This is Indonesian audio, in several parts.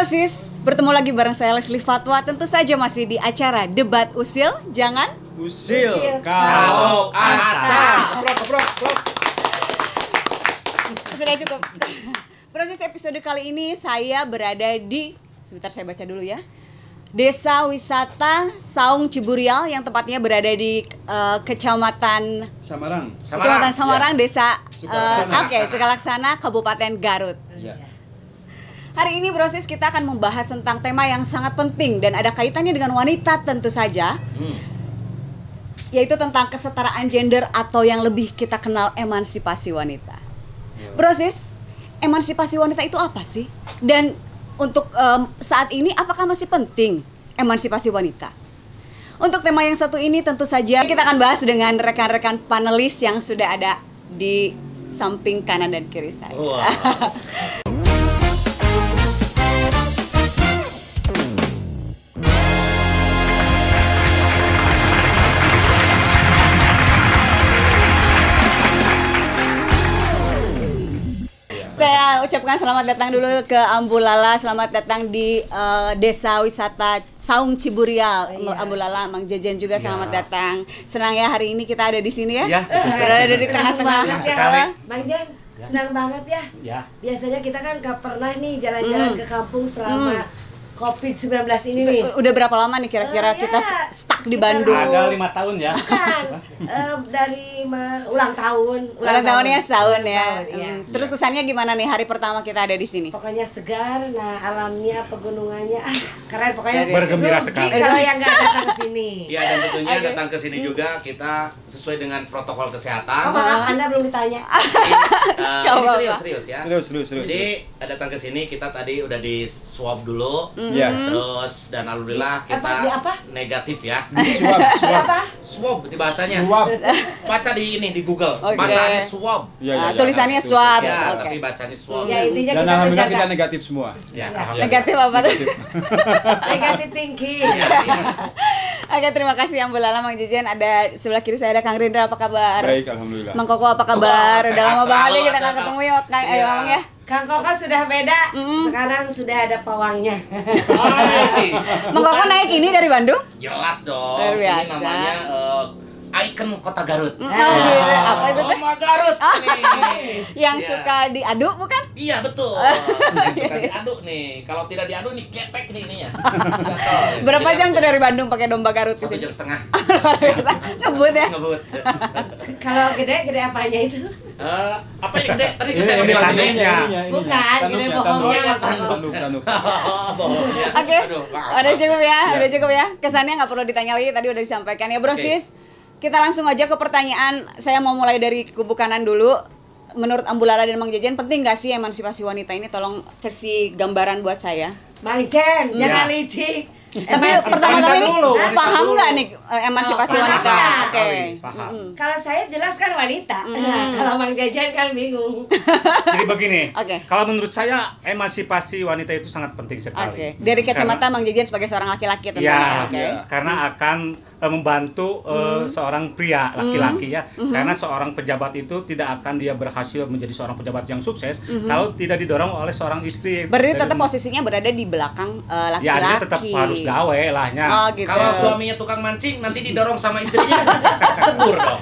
Brosis, bertemu lagi bareng saya Leslie Fatwa. Tentu saja masih di acara Debat Usil. Jangan usil kalau asa. Sudah cukup. Brosis, episode kali ini saya berada di, sebentar saya baca dulu ya, Desa Wisata Saung Ciburial yang tepatnya berada di Kecamatan Samarang, Desa Sukalaksana, Kabupaten Garut. Ya. Hari ini Brosis kita akan membahas tentang tema yang sangat penting dan ada kaitannya dengan wanita tentu saja, yaitu tentang kesetaraan gender atau yang lebih kita kenal emansipasi wanita. Brosis, emansipasi wanita itu apa sih? Dan untuk saat ini apakah masih penting emansipasi wanita? Untuk tema yang satu ini tentu saja kita akan bahas dengan rekan-rekan panelis yang sudah ada di samping kanan dan kiri saya. Wow. Saya ucapkan selamat datang dulu ke Ambulala, selamat datang di Desa Wisata Saung Ciburial. Ambulala, Mang Jejen juga selamat datang. Senang ya hari ini kita ada di sini ya. Sudah ada di tengah-tengah. Mang Jen, senang banget ya. Biasanya kita kan gak pernah nih jalan-jalan ke kampung selama COVID-19 ini nih. Udah berapa lama nih kira-kira kita stuck di Bandung? Ada 5 tahun ya. Bukan, dari ulang tahun. Ulang tahunnya setahun ya. Iya. Terus kesannya gimana nih hari pertama kita ada di sini? Pokoknya segar, nah alamnya, pegunungannya, keren pokoknya. Bergembira Rugi sekali. kalau yang nggak datang ke sini. Iya, dan tentunya datang ke sini juga kita sesuai dengan protokol Oh kesehatan. maaf, Anda belum ditanya. Ini serius ya. Serius. Jadi datang ke sini kita tadi udah di swab dulu. Ya. Terus dan alhamdulillah kita Di apa? negatif ya. Apa? Swab di bahasanya. Swab. Baca di ini di Google. Oke. Bacanya swab. Tulisannya swab. Ya, Oke. tapi bacanya swab. Ya intinya Dan kita alhamdulillah menjaga kita negatif semua. Ya, Negatif apa tuh? negatif thinking. Oke, terima kasih Ambulala, Mang Jejen. Ada sebelah kiri saya ada Kang Rindra, apa kabar? Baik, alhamdulillah. Mang Koko apa kabar? Wah, Udah lama sehat banget ya selalu kita nggak ada, ketemu ya, Kang. Ayo Iya. ngomong ya. Kang Koko sudah beda, sekarang sudah ada pawangnya. Mang Koko naik ini dari Bandung? Jelas dong. Luar biasa. Ini namanya ikon kota Garut. Oh, gitu. Apa itu teh? Oma Garut nih. Yang Iya. suka diaduk bukan? Iya betul. Yang suka diaduk nih. Kalau tidak diaduk nih kepek nih ininya. Berapa jam tuh dari Bandung pakai domba Garut ke 1,5 sini? jam. Luar biasa. Ngebut ya. Ngebut. Kalau gede apanya itu? Apa yang gede? Tadi saya nggak bilang gedenya. Bukan, gede bohongnya. Tanduk. Oh, bohongnya. Oke. Aduh, maaf. Udah cukup ya, Iya. udah cukup ya. Kesannya nggak perlu ditanya lagi, tadi udah disampaikan ya, Brosis. Kita langsung aja ke pertanyaan. Saya mau mulai dari kubu kanan dulu. Menurut Ambulala dan Mang Jejen, penting nggak sih emansipasi wanita ini? Tolong kasih gambaran buat saya. Mang Jen, jangan licik. Tapi pertama-tama ini paham nggak nih emansipasi Paham. wanita? Oke. Paham. Kalau saya jelas kan wanita. Nah, kalau Mang Jejen kan bingung. Jadi begini, Oke. kalau menurut saya emansipasi wanita itu sangat penting sekali. Oke. Dari kacamata Mang Jejen sebagai seorang laki-laki tentunya. Ya, Oke. karena akan membantu seorang pria laki-laki ya. Karena seorang pejabat itu tidak akan dia berhasil menjadi seorang pejabat yang sukses kalau tidak didorong oleh seorang istri. Berarti Dari tetap rumah. posisinya berada di belakang laki-laki. Ya, dia tetap harus gawe lahnya. Oh, gitu. Kalau suaminya tukang mancing nanti didorong sama istrinya. Cebur dong.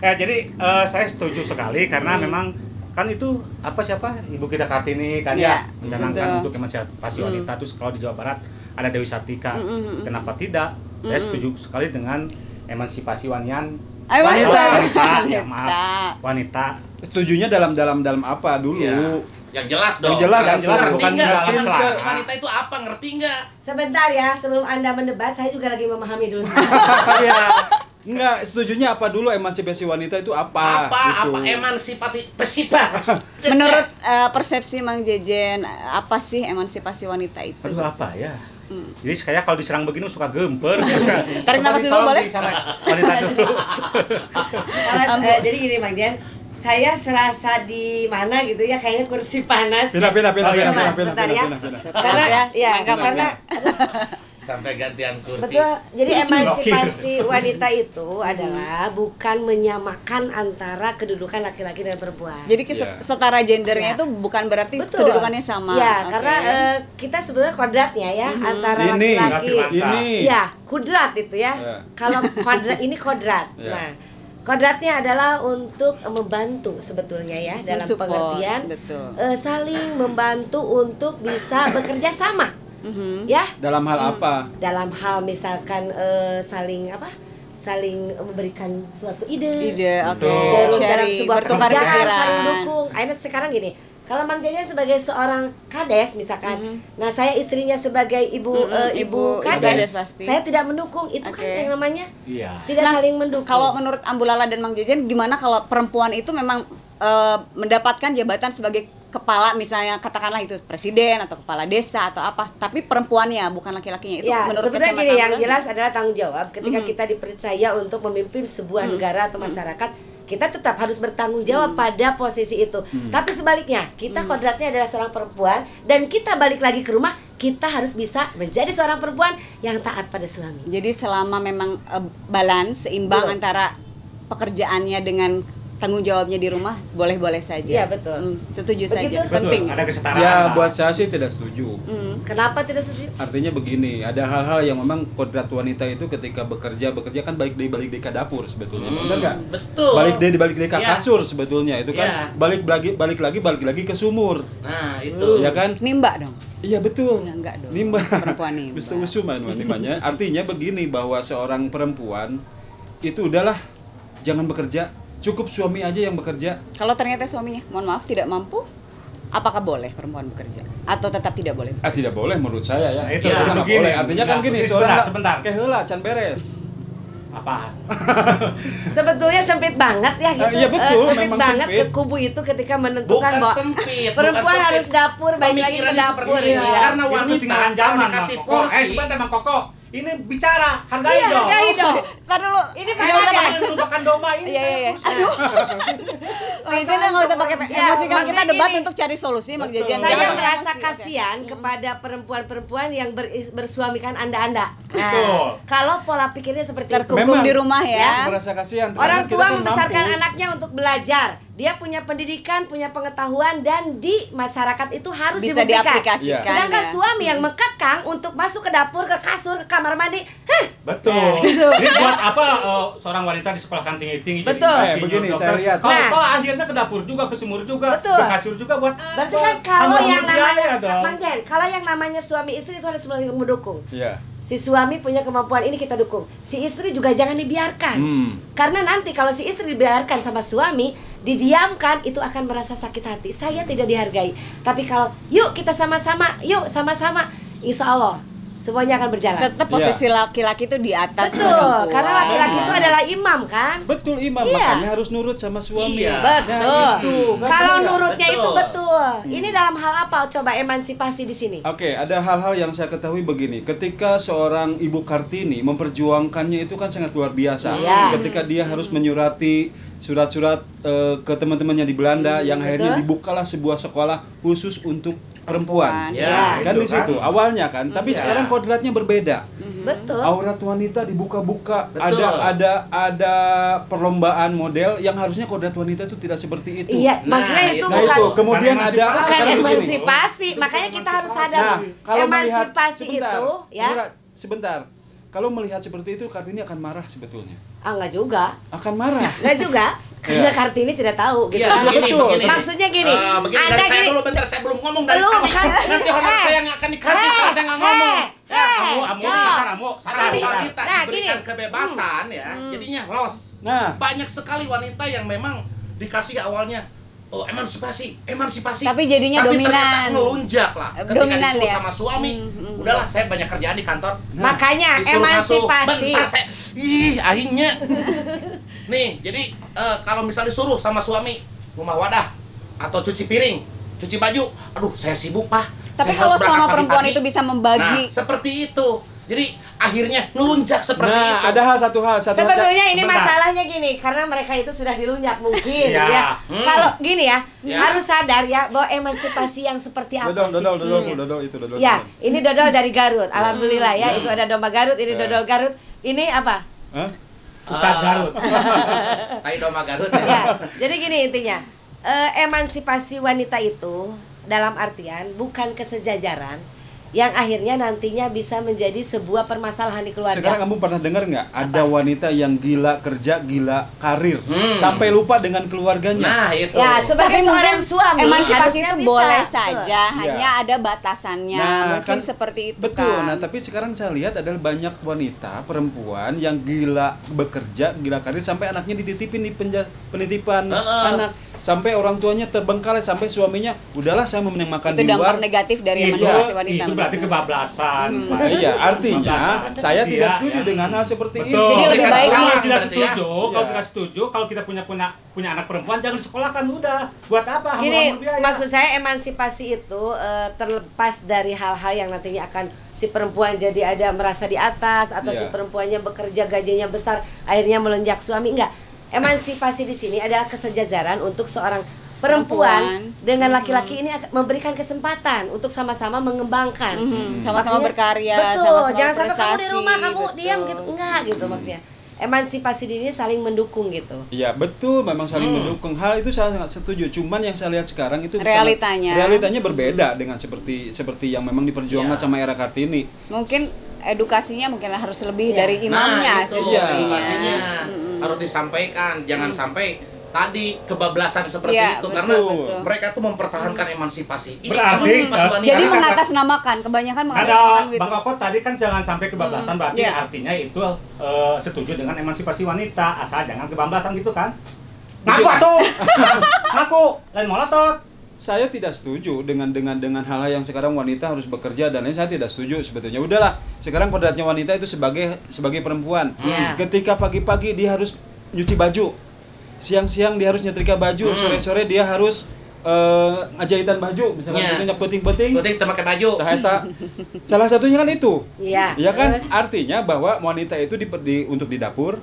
Jadi saya setuju sekali karena memang kan itu siapa Ibu kita Kartini kan Ya, mencanangkan betul. untuk emansipasi wanita. Terus kalau di Jawa Barat ada Dewi Sartika. Kenapa tidak? Saya setuju sekali dengan emansipasi wanita. Wanita. Setujunya dalam apa dulu? Iya. Yang jelas dong. Yang jelas, Ngerti bukan nggak? dalam Emansipasi celana. wanita itu apa? Ngerti nggak? Sebentar ya, sebelum Anda mendebat, saya juga lagi memahami dulu. Iya. Enggak, setujunya apa dulu emansipasi wanita itu apa? Apa Gitu. emansipasi Menurut persepsi Mang Jejen, apa sih emansipasi wanita itu? Aduh apa ya? Jadi saya kalau diserang begini suka gemper. Tarik napas dulu, Tolong boleh? sama wanita dulu. Kalau jadi gini Mang Jen, saya serasa di mana gitu ya, kayaknya kursi panas. Pindah. Coba sebentar ya. Karena Ya, ya, mangga, karena Sampai gantian kursi. Betul. Jadi emansipasi wanita itu adalah bukan menyamakan antara kedudukan laki-laki dan perempuan. Jadi setara gendernya itu bukan berarti kedudukannya sama. Ya, karena kita sebenarnya kodratnya ya antara Ini, laki-laki. ini. Ya, kudrat itu ya. Kalau kodrat ini kodrat. Nah, kodratnya adalah untuk membantu sebetulnya ya dalam Support, pengertian saling membantu untuk bisa bekerja sama. Ya. Dalam hal apa? Dalam hal misalkan saling memberikan suatu ide. Terus dalam sebuah pekerjaan saling dukung. Akhirnya sekarang gini, kalau Mang Jajan sebagai seorang kades misalkan, nah saya istrinya sebagai ibu kades, saya tidak mendukung itu kan yang namanya tidak saling mendukung. Kalau menurut Ambulala dan Mang Jajan, gimana kalau perempuan itu memang mendapatkan jabatan sebagai kepala, misalnya katakanlah itu presiden atau kepala desa atau apa, tapi perempuannya bukan laki-lakinya, itu ya, menurut sebenarnya kacamata gini, yang Ambulala jelas adalah tanggung jawab ketika kita dipercaya untuk memimpin sebuah negara atau masyarakat, kita tetap harus bertanggung jawab pada posisi itu. Tapi sebaliknya, kita kodratnya adalah seorang perempuan dan kita balik lagi ke rumah, kita harus bisa menjadi seorang perempuan yang taat pada suami. Jadi selama memang balance, seimbang antara pekerjaannya dengan tanggung jawabnya di rumah, boleh-boleh saja. Iya, betul. Setuju Begitu? saja. Penting. Ada kesetaraan. Ya, buat saya sih tidak setuju. Kenapa tidak setuju? Artinya begini, ada hal-hal yang memang kodrat wanita itu ketika bekerja kan balik di dapur sebetulnya, benar nggak? Betul. Balik di kasur sebetulnya itu kan balik lagi ke sumur. Nah itu. Ya kan? Nimba dong. Iya betul. Enggak dong. Nimba. Perempuan nimba. Mr. Usuman nimanya. Artinya begini, bahwa seorang perempuan itu udahlah jangan bekerja, cukup suami aja yang bekerja. Kalau ternyata suaminya, mohon maaf, tidak mampu, apakah boleh perempuan bekerja? Atau tetap tidak boleh? Tidak boleh menurut saya ya. Nah, itu Nggak begini. boleh. Artinya kan gini, Sebentar. Keheula can beres. Apaan? Sebetulnya sempit banget ya gitu. Iya, betul, sempit memang banget sempit. ke kubu itu ketika menentukan Bukan bahwa sempit, perempuan bukan harus sempit. dapur, balik lagi ke Pemikirannya dapur seperti gitu itu. ya. Karena Ini wanita ketinggalan kalau zaman, dikasih Mang Koko. porsi. Sebentar, Mang Koko. Ini bicara, hargai Iya, dong. hargai dong. Ntar dulu, Ini Jangan kan jangan melupakan doma ini. Iya. saya Aduh. Itu nggak usah pakai Ya, emosi, kan kita maksudnya debat gini. untuk cari solusi, Mang Betul. Jajan. Saya Jangan pakai merasa emosi, kasihan kepada perempuan-perempuan yang bersuamikan anda-anda. Betul. Kalau pola pikirnya seperti itu. terkungkung Memang. di rumah ya. Merasa kasihan. Orang Karena kita tua kan membesarkan mampu. anaknya untuk belajar. Dia punya pendidikan, punya pengetahuan, dan di masyarakat itu harus Bisa dibuktikan. diaplikasikan. Sedangkan ya. suami yang mengkekang untuk masuk ke dapur, ke kasur, ke kamar mandi, Betul. Jadi buat apa seorang wanita disekolahkan tinggi-tinggi? Betul. jadi Begini, dokter? saya lihat. Kalau Nah. toh akhirnya ke dapur juga, ke sumur juga, Betul. ke kasur juga buat berarti apa? kan kalau Tambah yang biaya namanya dong. Mang Jen, kalau yang namanya suami istri itu harus saling mendukung. Iya. Si suami punya kemampuan ini kita dukung. Si istri juga jangan dibiarkan. Karena nanti kalau si istri dibiarkan sama suami, didiamkan, itu akan merasa sakit hati. Saya tidak dihargai. Tapi kalau yuk kita sama-sama, yuk sama-sama, insya Allah semuanya akan berjalan. Tetap posisi laki-laki itu di atas Betul, perempuan. karena laki-laki itu adalah imam kan. Betul imam, Iya. makanya harus nurut sama suami. Iya. Betul. Nah, itu, kan Kalau benar. nurutnya itu Betul. betul. Ini dalam hal apa? Coba emansipasi di sini. Oke, ada hal-hal yang saya ketahui begini. Ketika seorang Ibu Kartini memperjuangkannya itu kan sangat luar biasa. Iya. Ketika dia harus menyurati surat-surat ke teman-temannya di Belanda, yang akhirnya betul. dibukalah sebuah sekolah khusus untuk perempuan. Ya, Kan itu di situ kan. awalnya kan, tapi Ya. sekarang kodratnya berbeda. Betul. Aurat wanita dibuka-buka. Betul. Ada perlombaan model yang harusnya kodrat wanita itu tidak seperti itu. Iya, Nah, maksudnya itu itu. Nah bukan itu kemudian Bukan ada bukan sekarang begini. emansipasi. Makanya kita harus sadar. Nah, kalau melihat emansipasi sebentar, itu ya. sebentar. Kalau melihat seperti itu, Kartini akan marah sebetulnya. Enggak juga. Akan marah. Enggak juga. Karena Iya. Kartini tidak tahu gitu Iya, kan. begini. Maksudnya gini. Begini, Anda dari saya gini. dulu bentar, saya belum ngomong dari Belum, tadi. kan? Nanti honor saya yang akan dikasih kalau saya nggak ngomong. Kamu sadar. Kalau wanita Nah, diberikan gini. kebebasan ya, jadinya los. Nah. Banyak sekali wanita yang memang dikasih awalnya emansipasi. Tapi jadinya dominan. ternyata ngelunjak lah. Ketika Dominan disuruh ya. sama suami, udahlah saya banyak kerjaan di kantor. Makanya Disuruh ngasuh. emansipasi. Bentar, akhirnya. Nih, jadi kalau misalnya disuruh sama suami rumah wadah atau cuci piring, cuci baju, aduh saya sibuk Pak. Tapi Saya kalau harus berangkat sama perempuan pagi-pagi. itu bisa membagi. Nah, seperti itu. Jadi akhirnya ngelunjak seperti itu. Ada satu hal. Sebetulnya ini sebentar. masalahnya gini, karena mereka itu sudah dilunjak mungkin Iya. ya. Kalau gini ya, Ya. harus sadar ya bahwa emansipasi yang seperti apa sih sebenarnya. Dodol. Ya, ini dodol dari Garut. Alhamdulillah ya, itu ada domba Garut, ini dodol Garut. Ini apa? Hah? Ustadz Garut. Tai domba Garut Ya, ya. jadi gini intinya, emansipasi wanita itu dalam artian bukan kesejajaran yang akhirnya nantinya bisa menjadi sebuah permasalahan di keluarga. Sekarang kamu pernah dengar nggak ada wanita yang gila kerja, gila karir, sampai lupa dengan keluarganya? Nah, itu. Ya, sebagai Tapi seorang mungkin suami emansipasi harusnya itu bisa. boleh Betul. saja, hanya Ya. ada batasannya. Mungkin seperti itu betul. kan. Nah, tapi sekarang saya lihat adalah banyak wanita, perempuan yang gila bekerja, gila karir sampai anaknya dititipin di penitipan anak, sampai orang tuanya terbengkalai, sampai suaminya udahlah saya mau makan Itu di luar. dampak negatif dari Itu, emansipasi wanita. itu berarti kebablasan. Pak. Iya, artinya Kebablasan. saya tidak Iya, setuju ya. dengan hal seperti Betul. itu. Jadi lebih baik kalau orang tidak berarti ya. setuju, kalau tidak setuju, kalau kita punya anak perempuan jangan disekolahkan udah. Buat apa? Gini, Hambur-hambur biaya. maksud saya emansipasi itu terlepas dari hal-hal yang nantinya akan si perempuan jadi ada merasa di atas atau si Iya. perempuannya bekerja gajinya besar akhirnya melonjak suami, enggak. Emansipasi di sini adalah kesejajaran untuk seorang perempuan dengan laki-laki ini akan memberikan kesempatan untuk sama-sama mengembangkan. Sama-sama Maksudnya, berkarya, betul, sama-sama jangan sampai kamu di berprestasi, rumah kamu betul. diam gitu, enggak gitu maksudnya. Emansipasi di ini saling mendukung gitu. Iya betul, memang saling mendukung. Hal itu saya sangat setuju. Cuman yang saya lihat sekarang itu Realitanya. realitanya berbeda dengan seperti yang memang diperjuangkan Ya. sama era Kartini. Mungkin edukasinya mungkin harus lebih Ya. dari imamnya Nah, itu sih Iya. sebenarnya. pastinya harus disampaikan, jangan sampai tadi kebablasan seperti Iya, itu betul, karena betul. mereka tuh mempertahankan emansipasi. Ini Berarti, emansipasi wanita. Jadi Karena mengatasnamakan, kebanyakan Ada mengatasnamakan gitu. Bang Okot tadi kan jangan sampai kebablasan, berarti Iya. artinya itu setuju dengan emansipasi wanita, asal jangan kebablasan gitu kan? Ngaku atuh. Ngaku, lain molotot. Saya tidak setuju dengan hal-hal yang sekarang wanita harus bekerja dan lain. Saya tidak setuju sebetulnya. Udahlah, sekarang kodratnya wanita itu sebagai perempuan. Iya. Ketika pagi-pagi dia harus nyuci baju, siang-siang dia harus nyetrika baju, sore-sore dia harus ngajahitan baju, misalnya Iya. contohnya peting-peting. Penting kita pakai baju. Nah, eta salah satunya kan itu. Iya. Ya kan, Terus? artinya bahwa wanita itu untuk di dapur,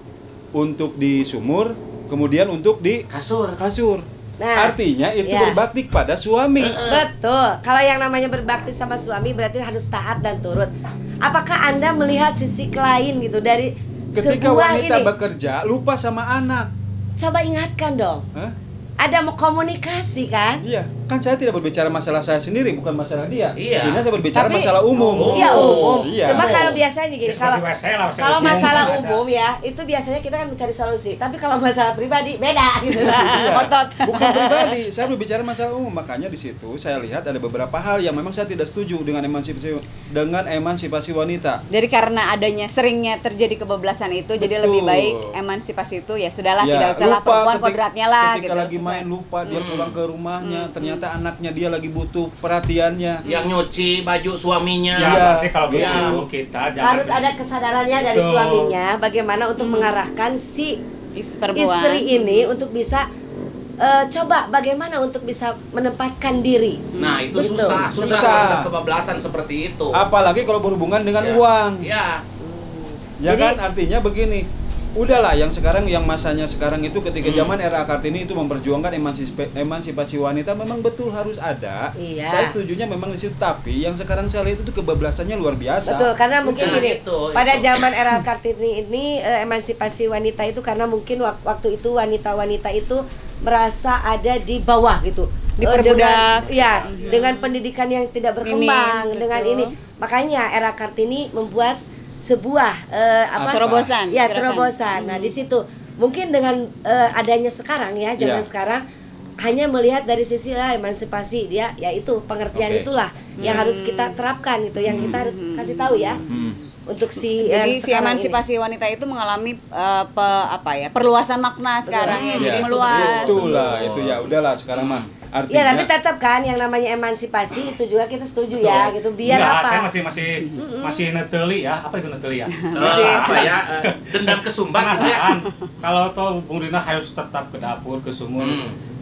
untuk di sumur, kemudian untuk di Kasur. kasur. Nah, Artinya itu ya. berbakti kepada suami. Betul. Kalau yang namanya berbakti sama suami berarti harus taat dan turut. Apakah Anda melihat sisi lain gitu dari Ketika sebuah wanita ini? bekerja lupa sama anak. Coba ingatkan dong. Hah? Ada mau komunikasi kan? Iya, kan saya tidak berbicara masalah saya sendiri, bukan masalah dia. Iya. Ini saya berbicara Tapi- masalah umum. Iya umum. Iya. Coba kalau biasanya gini, Ya, seperti kalau WC lah, WC kalau umum masalah kan ada. umum ya, itu biasanya kita kan mencari solusi. Tapi kalau masalah pribadi beda gitu. Iya. Otot. Bukan pribadi, saya berbicara masalah umum. Makanya di situ saya lihat ada beberapa hal yang memang saya tidak setuju dengan emansipasi wanita. Jadi karena adanya seringnya terjadi kebablasan itu, jadi lebih Betul. baik emansipasi itu ya sudahlah, Ya, tidak usahlah lupa perempuan ketika- kodratnya lah ketika gitu. lagi main lupa dia pulang ke rumahnya, ternyata anaknya dia lagi butuh perhatiannya. Yang nyuci baju suaminya. Ya, Iya. berarti kalau gitu Iya. kita jangan Harus ada kesadarannya dari Betul. suaminya bagaimana untuk mengarahkan si Perempuan. istri ini untuk bisa coba bagaimana untuk bisa menempatkan diri. Nah, itu Betul. susah Susah. kalau ada kebablasan seperti itu. Apalagi kalau berhubungan dengan Ya. uang. Ya. Ya Jadi- kan, artinya begini. Udahlah, yang sekarang, yang masanya sekarang itu ketika zaman era Kartini itu memperjuangkan emansipasi wanita memang betul harus ada. Iya. Saya setujunya memang di situ, tapi yang sekarang saya lihat itu kebablasannya luar biasa. Betul, karena mungkin Nah, gini, itu. pada zaman era Kartini ini emansipasi wanita itu karena mungkin waktu itu wanita-wanita itu merasa ada di bawah gitu. Diperbudak. Dengan, ya, dengan pendidikan yang tidak berkembang, Minim, dengan betul. ini. Makanya era Kartini membuat sebuah apa? Terobosan, Ya, gerakan. terobosan. Nah, di situ mungkin dengan adanya sekarang ya, zaman Ya. sekarang hanya melihat dari sisi emansipasi dia, yaitu pengertian Oke. itulah yang harus kita terapkan gitu, yang kita harus kasih tahu ya. Untuk si Jadi si sekarang emansipasi wanita itu mengalami perluasan makna sekarang ya, jadi Ya, meluas. itulah, itu ya udahlah sekarang mah. ini. Artinya Ya, tapi tetap kan yang namanya emansipasi itu juga kita setuju ya gitu. Biar Enggak, apa? saya masih neteli ya. Apa itu neteli ya? Apa ya? Dendam kesumbat gitu ya. Penasaran. Kalau toh Bung Rina harus tetap ke dapur, ke sumur.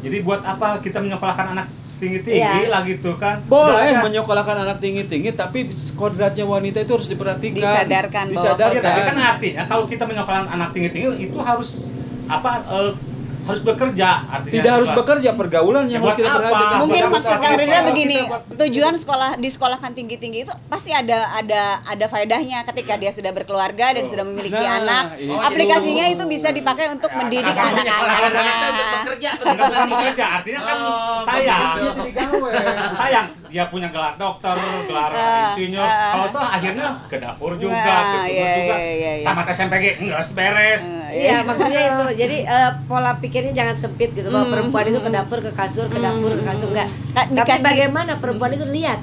Jadi buat apa kita menyekolahkan anak tinggi-tinggi lah gitu kan. Boleh Udah, menyekolahkan anak tinggi-tinggi, tapi kodratnya wanita itu harus diperhatikan. Disadarkan bahwa ya, tapi kan artinya kalau kita menyekolahkan anak tinggi-tinggi itu harus harus bekerja, artinya tidak harus bekerja, pergaulan yang harus kita perhatikan. Mungkin maksud Kang Rindra begini, kita tujuan disekolahkan tinggi-tinggi itu pasti ada faedahnya ketika dia sudah berkeluarga dan sudah memiliki anak. Aplikasinya itu bisa dipakai untuk mendidik anak-anaknya. bekerja, artinya kan sayang dia punya gelar dokter, gelar insinyur. Kalau tuh akhirnya ke dapur juga, ke sumur juga. Tamat SMPG enggak beres. Iya, maksudnya itu. Jadi pola pikirnya jangan sempit gitu. Kalau perempuan itu ke dapur, ke kasur, ke dapur, ke kasur enggak. Tapi bagaimana perempuan itu lihat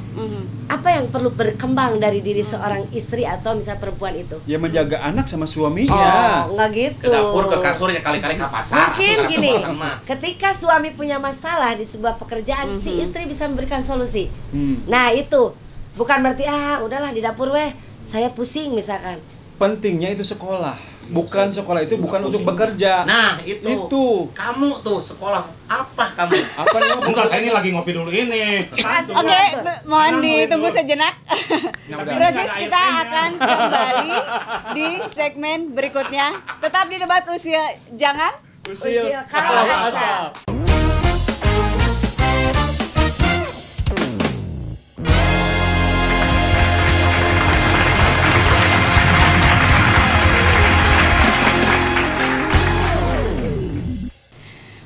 apa yang perlu berkembang dari diri seorang istri atau misalnya perempuan itu? Ya menjaga anak sama suaminya. Oh, enggak gitu. Ke dapur, ke kasur, ya kali-kali ke pasar. Mungkin gini, ketika suami punya masalah di sebuah pekerjaan, si istri bisa memberikan solusi. Nah itu bukan berarti udahlah di dapur saya pusing misalkan. Pentingnya itu sekolah. Bukan sekolah itu bukan untuk bekerja. Nah, itu. Kamu tuh sekolah apa kamu? Apa yang Enggak, saya ini lagi ngopi dulu ini. Oke, mohon ditunggu sejenak. Proses kita akan kembali di segmen berikutnya. Tetap di debat usil jangan usil kalau asal.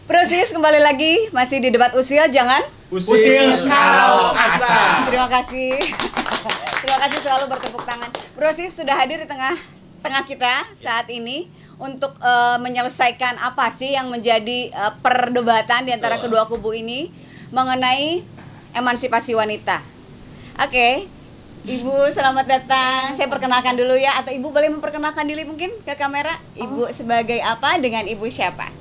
Proses kembali lagi masih di debat usil jangan Usil kalau asal. Terima kasih. Terima kasih selalu bertepuk tangan. Proses sudah hadir di tengah kita saat ini untuk menyelesaikan apa sih yang menjadi perdebatan di antara kedua kubu ini mengenai emansipasi wanita. Oke. Ibu selamat datang. Saya perkenalkan dulu ya, atau Ibu boleh memperkenalkan diri mungkin ke kamera. Ibu sebagai apa, dengan Ibu siapa?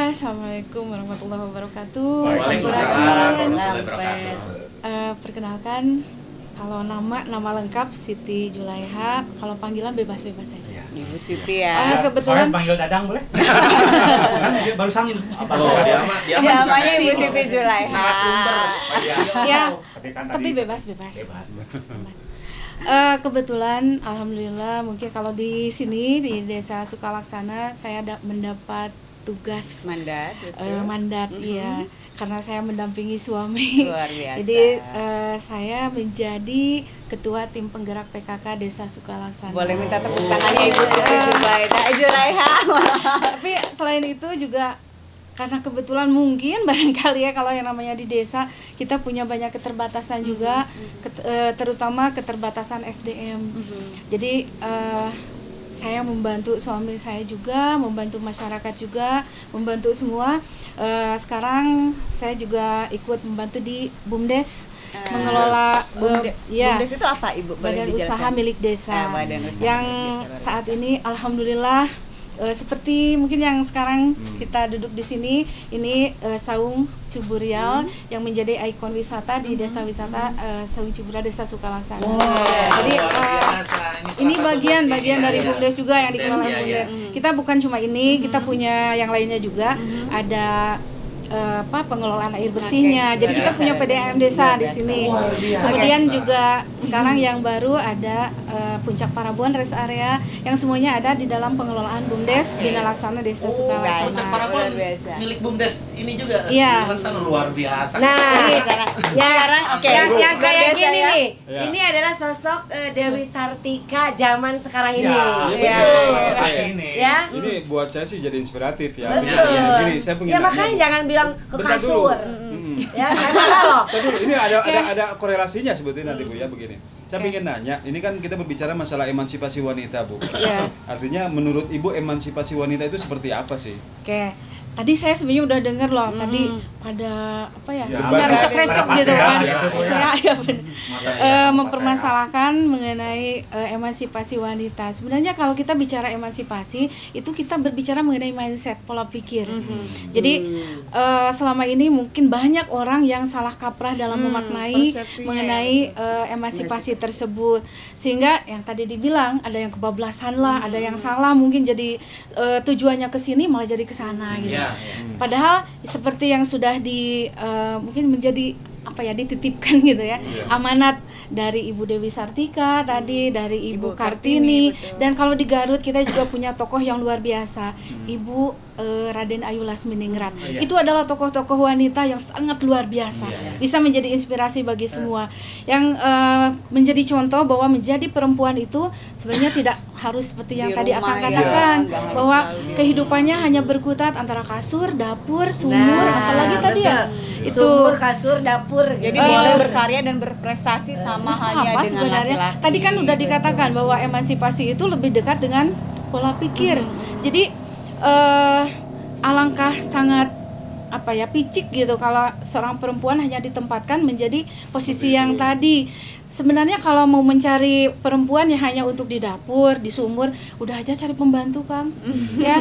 Assalamualaikum warahmatullahi wabarakatuh. Waalaikumsalam warahmatullahi wabarakatuh. Perkenalkan, kalau nama lengkap Siti Julaiha, kalau panggilan bebas-bebas saja. Ibu Siti ya. Kebetulan Saya panggil Dadang boleh? Kan dia barusan Dia namanya Ibu Siti Julaiha. narasumber. ya, kan tapi tadi bebas. Kebetulan alhamdulillah mungkin kalau di sini di Desa Sukalaksana saya mendapat tugas mandat ya, karena saya mendampingi suami. Luar biasa. Jadi saya menjadi ketua tim penggerak PKK Desa Sukalaksana. Boleh minta tepuk tangannya Ibu Siti Julaiha. Tapi selain itu juga karena kebetulan mungkin barangkali ya, kalau yang namanya di desa kita punya banyak keterbatasan juga, terutama keterbatasan SDM. Jadi saya membantu suami saya juga, membantu masyarakat juga, membantu semua. Sekarang saya juga ikut membantu di BUMDes, mengelola BUMDes itu apa Ibu? Badan usaha milik desa, yang saat ini alhamdulillah seperti mungkin yang sekarang kita duduk di sini, ini Saung Ciburial yang menjadi ikon wisata di desa wisata Saung Ciburial Desa Sukalaksana. Jadi ini bagian dari BUMDes juga yang dikelola BUMDes. Kita bukan cuma ini, kita punya yang lainnya juga. Ada pengelolaan air bersihnya. Jadi kita punya PDAM desa di sini. Kemudian juga sekarang yang baru ada Puncak Parabuan Rest Area, yang semuanya ada di dalam pengelolaan BUMDes Bina Laksana Desa Sukalaksana. Puncak Parabuan milik BUMDes ini juga. Iya. Laksana luar biasa. Nah, sekarang yang kayak gini nih, ini adalah sosok Dewi Sartika zaman sekarang ini. Ya. Ini buat saya sih jadi inspiratif ya. Betul. Gini, saya Ya makanya jangan bilang ke kasur. Ya, saya marah loh. Ini ada korelasinya sebetulnya nanti Bu ya, begini. Saya ingin nanya, ini kan kita berbicara masalah emansipasi wanita Bu. Artinya menurut Ibu emansipasi wanita itu seperti apa sih? Oke. Tadi saya sebenarnya udah dengar loh, tadi pada apa ya, Ya, istilahnya recok-recok gitu kan. Saya mempermasalahkan mengenai emansipasi wanita. Sebenarnya kalau kita bicara emansipasi, itu kita berbicara mengenai mindset, pola pikir. Jadi selama ini mungkin banyak orang yang salah kaprah dalam memaknai mengenai emansipasi tersebut. Sehingga yang tadi dibilang ada yang kebablasan lah, ada yang salah mungkin jadi tujuannya ke sini malah jadi ke sana gitu. Padahal seperti yang sudah mungkin menjadi apa ya, dititipkan gitu ya, amanat dari Ibu Dewi Sartika tadi, dari Ibu Kartini, dan kalau di Garut kita juga punya tokoh yang luar biasa, Ibu Raden Ayu Lasminingrat. Itu adalah tokoh-tokoh wanita yang sangat luar biasa, bisa menjadi inspirasi bagi semua, yang menjadi contoh bahwa menjadi perempuan itu sebenarnya tidak harus seperti yang tadi akan katakan, bahwa kehidupannya hanya berkutat antara kasur, dapur, sumur, apalagi tadi ya itu sumur, kasur, dapur. Jadi boleh berkarya dan berprestasi sama halnya dengan sebenarnya laki-laki. tadi kan udah dikatakan bahwa emansipasi itu lebih dekat dengan pola pikir. Jadi alangkah sangat apa ya, picik gitu kalau seorang perempuan hanya ditempatkan menjadi posisi yang tadi. Sebenarnya kalau mau mencari perempuan yang hanya untuk di dapur, di sumur, udah aja cari pembantu, Kang. Ya,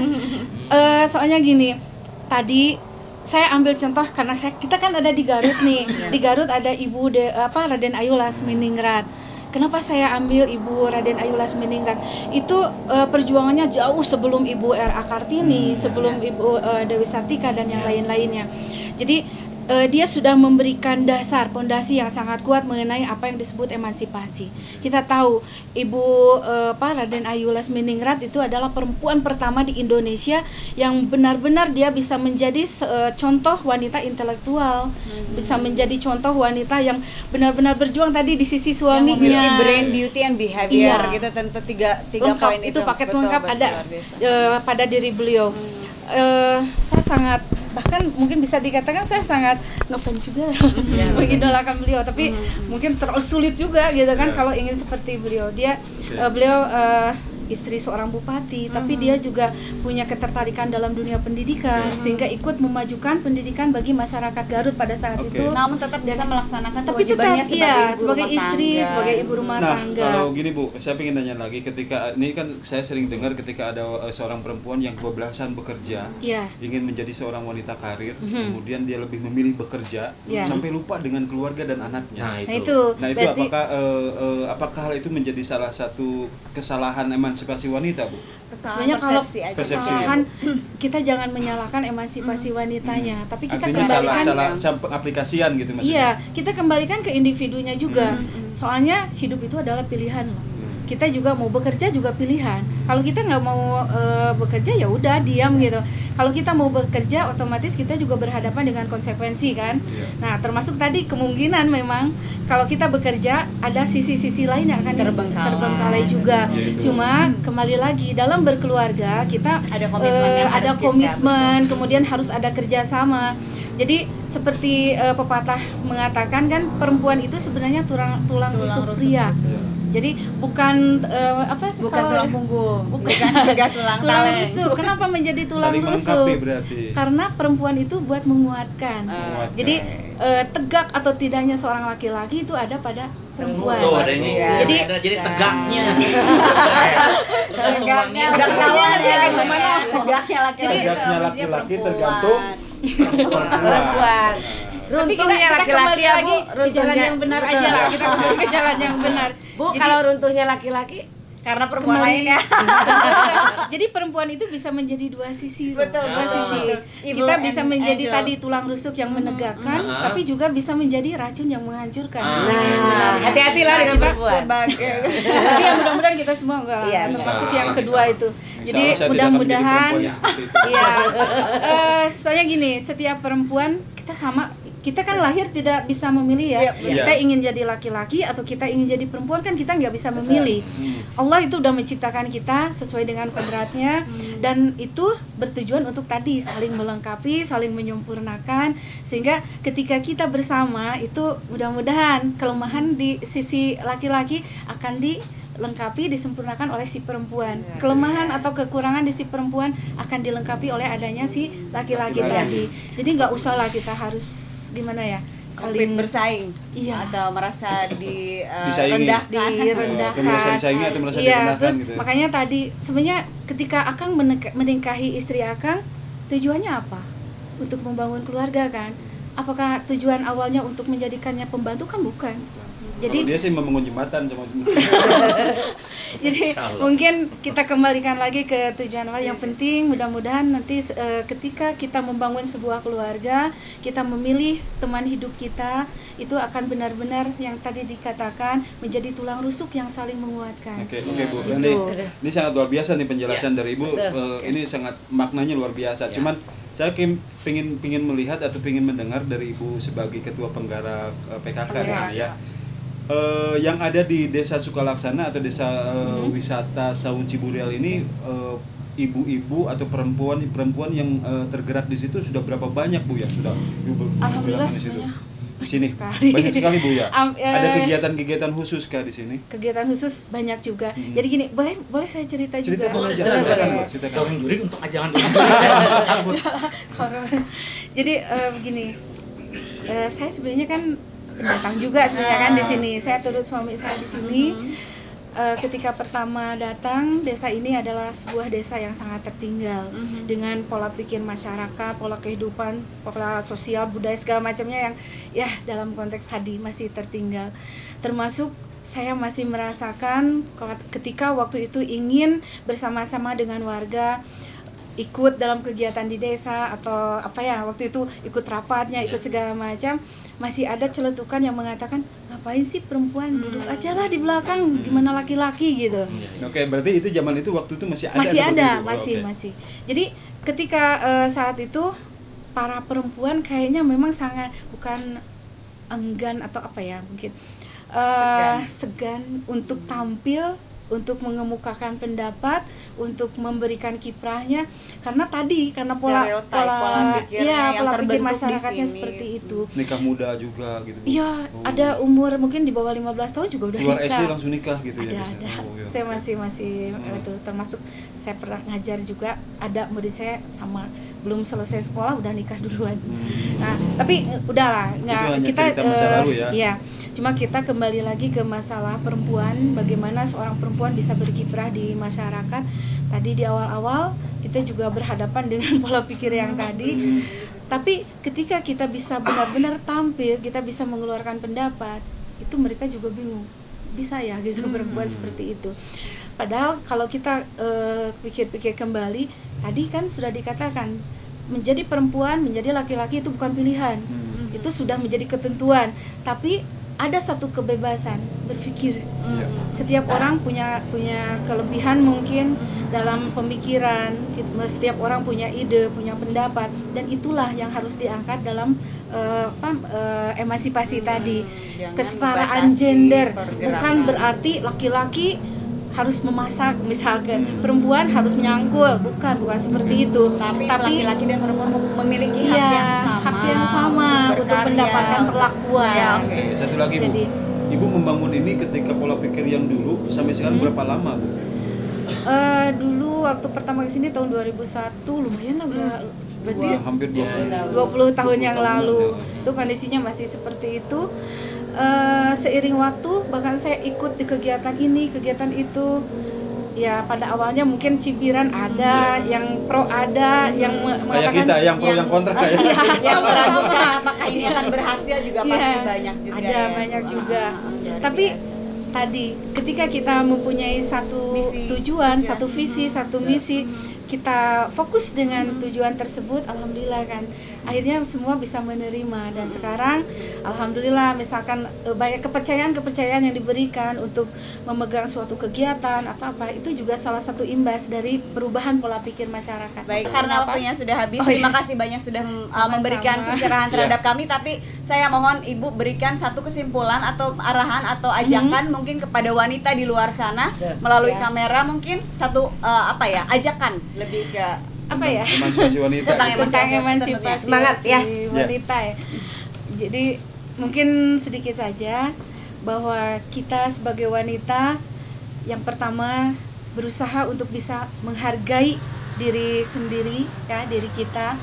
soalnya gini, tadi saya ambil contoh karena kita kan ada di Garut nih. Di Garut ada Ibu Raden Ayu Lasminingrat. Kenapa saya ambil Ibu Raden Ayu Lasminingrat? Itu perjuangannya jauh sebelum Ibu R.A. Kartini, sebelum Ibu Dewi Sartika dan yang lain-lainnya. Jadi dia sudah memberikan dasar, pondasi yang sangat kuat mengenai apa yang disebut emansipasi. Kita tahu Ibu Raden Ayu Lasminingrat itu adalah perempuan pertama di Indonesia yang benar-benar dia bisa menjadi contoh wanita intelektual, bisa menjadi contoh wanita yang benar-benar berjuang tadi di sisi suaminya. Yang memiliki brain, beauty, and behavior gitu, tentu tiga poin itu paket lengkap ada pada diri beliau. Saya sangat, bahkan mungkin bisa dikatakan saya sangat ngefans juga mengidolakan beliau, tapi mungkin terlalu sulit juga gitu kan kalau ingin seperti beliau. Beliau istri seorang bupati, tapi dia juga punya ketertarikan dalam dunia pendidikan, sehingga ikut memajukan pendidikan bagi masyarakat Garut pada saat itu. Namun tetap bisa melaksanakan tapi kewajibannya sebagai istri, sebagai ibu rumah tangga. Kalau gini Bu, saya ingin nanya lagi, ketika ini kan saya sering dengar ketika ada seorang perempuan yang kebablasan bekerja, ingin menjadi seorang wanita karir, kemudian dia lebih memilih bekerja sampai lupa dengan keluarga dan anaknya. Nah itu berarti, apakah hal itu menjadi salah satu kesalahan emansipasi wanita, Bu? Sebenarnya kalau kesalahan kita jangan menyalahkan emansipasi wanitanya, tapi kita artinya kembalikan salah aplikasian gitu maksudnya. Iya, kita kembalikan ke individunya juga. Soalnya hidup itu adalah pilihan. Kita juga mau bekerja juga pilihan. Kalau kita nggak mau bekerja ya udah diam gitu. Kalau kita mau bekerja otomatis kita juga berhadapan dengan konsekuensi kan. Nah termasuk tadi kemungkinan memang kalau kita bekerja ada sisi-sisi lain yang akan terbengkalai juga. Cuma kembali lagi dalam berkeluarga kita ada komitmen, kemudian harus ada kerjasama. Jadi seperti pepatah mengatakan kan, perempuan itu sebenarnya tulang rusuk pria. Jadi bukan tulang punggung, bukan juga tulang rusuk. Kenapa menjadi tulang rusuk? Karena perempuan itu buat menguatkan. Jadi tegak atau tidaknya seorang laki-laki itu ada pada perempuan. Tuh, ada ini. Jadi tegaknya. Tegaknya laki-laki tergantung perempuan. Runtuhnya laki-laki ya, Bu, ke jalan yang benar aja lah. Kita kembali ke jalan yang benar. Bu, kalau runtuhnya laki-laki karena perempuan lainnya. Jadi perempuan itu bisa menjadi dua sisi. Betul, dua sisi. Kita bisa menjadi tadi tulang rusuk yang menegakkan, tapi juga bisa menjadi racun yang menghancurkan. Hati-hatilah dengan perempuan. Tapi ya mudah-mudahan kita semua enggak lah, termasuk yang kedua itu. Jadi mudah-mudahan soalnya gini, setiap perempuan kita kan lahir tidak bisa memilih ya. Kita ingin jadi laki-laki atau kita ingin jadi perempuan kan kita nggak bisa memilih. Allah itu udah menciptakan kita sesuai dengan kodratnya, dan itu bertujuan untuk tadi saling melengkapi, saling menyempurnakan, sehingga ketika kita bersama itu mudah-mudahan kelemahan di sisi laki-laki akan dilengkapi, disempurnakan oleh si perempuan. Kelemahan atau kekurangan di si perempuan akan dilengkapi oleh adanya si laki-laki tadi. Jadi nggak usah lah kita harus gimana ya, saling bersaing, atau merasa direndahkan, atau merasa disaingi atau merasa direndahkan terus gitu ya. Makanya tadi sebenarnya ketika Akang menikahi istri Akang, tujuannya apa? Untuk membangun keluarga kan? Apakah tujuan awalnya untuk menjadikannya pembantu? Kan bukan. Jadi dia sih membangun jembatan sama jadi mungkin kita kembalikan lagi ke tujuan awal. Yang penting mudah-mudahan nanti ketika kita membangun sebuah keluarga, kita memilih teman hidup kita, itu akan benar-benar yang tadi dikatakan menjadi tulang rusuk yang saling menguatkan. Oke, Bu. Gitu. Ini sangat luar biasa nih penjelasan dari Ibu. Ini sangat maknanya luar biasa. Cuman saya pingin melihat atau pingin mendengar dari Ibu sebagai ketua penggerak PKK di sini ya. Yang ada di Desa Sukalaksana atau Desa Wisata Saung Ciburial ini, ibu-ibu atau perempuan yang tergerak di situ sudah berapa banyak Bu yang sudah Alhamdulillah di situ? Di sini sekali. banyak sekali Bu ya. Ada kegiatan-kegiatan khusus kah di sini? Kegiatan khusus banyak juga. Jadi gini, boleh saya cerita juga. Ceritakan. Dorong juri untuk ajangan. Jadi begini, saya sebenarnya kan pendatang juga sebenarnya kan di sini. Saya turut suami saya di sini. Ketika pertama datang, desa ini adalah sebuah desa yang sangat tertinggal dengan pola pikir masyarakat, pola kehidupan, pola sosial, budaya segala macamnya yang ya dalam konteks tadi masih tertinggal. Termasuk saya masih merasakan ketika waktu itu ingin bersama-sama dengan warga ikut dalam kegiatan di desa atau apa ya, waktu itu ikut rapatnya, ikut segala macam, masih ada celetukan yang mengatakan ngapain sih perempuan, duduk aja lah di belakang, gimana laki-laki gitu. Oke, berarti itu zaman itu waktu itu masih ada. Masih ada, itu. masih. Jadi ketika saat itu para perempuan kayaknya memang sangat bukan enggan atau apa ya, mungkin segan untuk tampil, untuk mengemukakan pendapat, untuk memberikan kiprahnya, karena pola pikir masyarakatnya seperti itu. Nikah muda juga gitu. Iya, ada umur mungkin di bawah 15 tahun juga udah luar nikah. SD langsung nikah gitu ada, ya. Ada. Saya masih itu termasuk saya pernah ngajar juga, ada murid saya sama belum selesai sekolah udah nikah duluan. Nah, tapi udahlah, kita masa lalu ya. Iya. Cuma kita kembali lagi ke masalah perempuan, bagaimana seorang perempuan bisa berkiprah di masyarakat. Tadi di awal-awal kita juga berhadapan dengan pola pikir yang tadi. Tapi ketika kita bisa benar-benar tampil, kita bisa mengeluarkan pendapat, itu mereka juga bingung. Bisa ya gitu perempuan seperti itu. Padahal kalau kita pikir-pikir kembali, tadi kan sudah dikatakan menjadi perempuan, menjadi laki-laki itu bukan pilihan. Itu sudah menjadi ketentuan. Tapi ada satu kebebasan berpikir. Setiap orang punya kelebihan mungkin dalam pemikiran. Setiap orang punya ide, punya pendapat, dan itulah yang harus diangkat dalam emansipasi tadi. Kesetaraan gender bukan berarti laki-laki harus memasak misalkan, perempuan harus menyangkul, bukan seperti itu. Tapi laki-laki dan perempuan memiliki hak yang sama untuk mendapatkan perlakuan. Ya, Satu lagi Bu, Ibu membangun ini ketika pola pikir yang dulu sampai sekarang berapa lama Bu? Dulu waktu pertama ke sini tahun 2001, lumayan lah udah berarti hampir 20 tahun yang lalu. Itu kondisinya masih seperti itu. Seiring waktu bahkan saya ikut di kegiatan ini, kegiatan itu, ya pada awalnya mungkin cibiran ada, yang pro ada, yang kayak kita, yang pro yang kontra ya. Yang meragukan apakah ini akan berhasil juga pasti banyak juga. Ada banyak juga. Tapi tadi ketika kita mempunyai satu tujuan, satu visi, satu misi, kita fokus dengan tujuan tersebut, alhamdulillah kan akhirnya semua bisa menerima. Dan sekarang alhamdulillah misalkan banyak kepercayaan yang diberikan untuk memegang suatu kegiatan atau apa, itu juga salah satu imbas dari perubahan pola pikir masyarakat. Baik, karena waktunya sudah habis, terima kasih banyak sudah memberikan pencerahan terhadap kami. Tapi saya mohon Ibu berikan satu kesimpulan atau arahan atau ajakan mungkin kepada wanita di luar sana melalui kamera, mungkin satu ajakan lebih ke emansipasi wanita. Tentang emansipasi semangat ya wanita ya. Jadi mungkin sedikit saja bahwa kita sebagai wanita yang pertama berusaha untuk bisa menghargai diri sendiri, ya, diri kita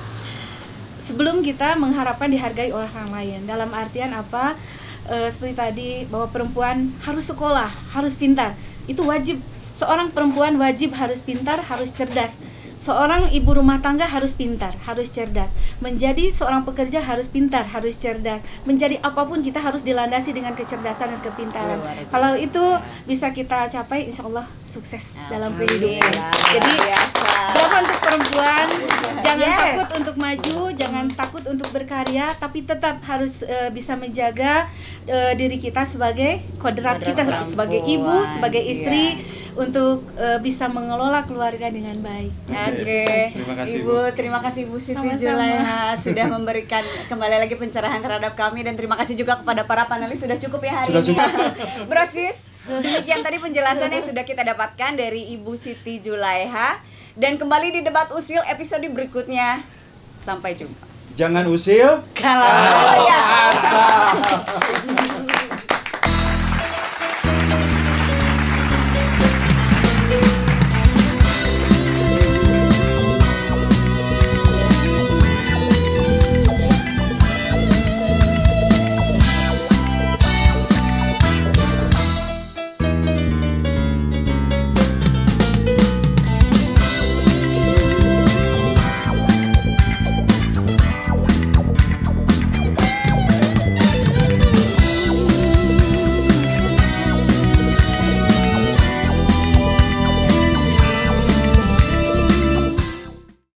sebelum kita mengharapkan dihargai oleh orang lain. Dalam artian apa? Seperti tadi bahwa perempuan harus sekolah, harus pintar. Itu wajib. Seorang perempuan wajib harus pintar, harus cerdas. Seorang ibu rumah tangga harus pintar, harus cerdas. Menjadi seorang pekerja harus pintar, harus cerdas. Menjadi apapun kita harus dilandasi dengan kecerdasan dan kepintaran. Kalau itu bisa kita capai, insya Allah sukses dalam kehidupan. Jadi berapa untuk perempuan, jangan takut untuk maju, jangan takut untuk berkarya, tapi tetap harus bisa menjaga diri kita sebagai kodrat kita, sebagai ibu, sebagai istri, untuk bisa mengelola keluarga dengan baik. Oke, Terima kasih, Ibu. Terima kasih Ibu Siti Sama-sama. Julaiha sudah memberikan kembali lagi pencerahan terhadap kami, dan terima kasih juga kepada para panelis. Sudah cukup ya hari ini. Brosis, demikian tadi penjelasan yang sudah kita dapatkan dari Ibu Siti Julaiha, dan kembali di Debat Usil episode berikutnya. Sampai jumpa. Jangan usil. Kalau ya.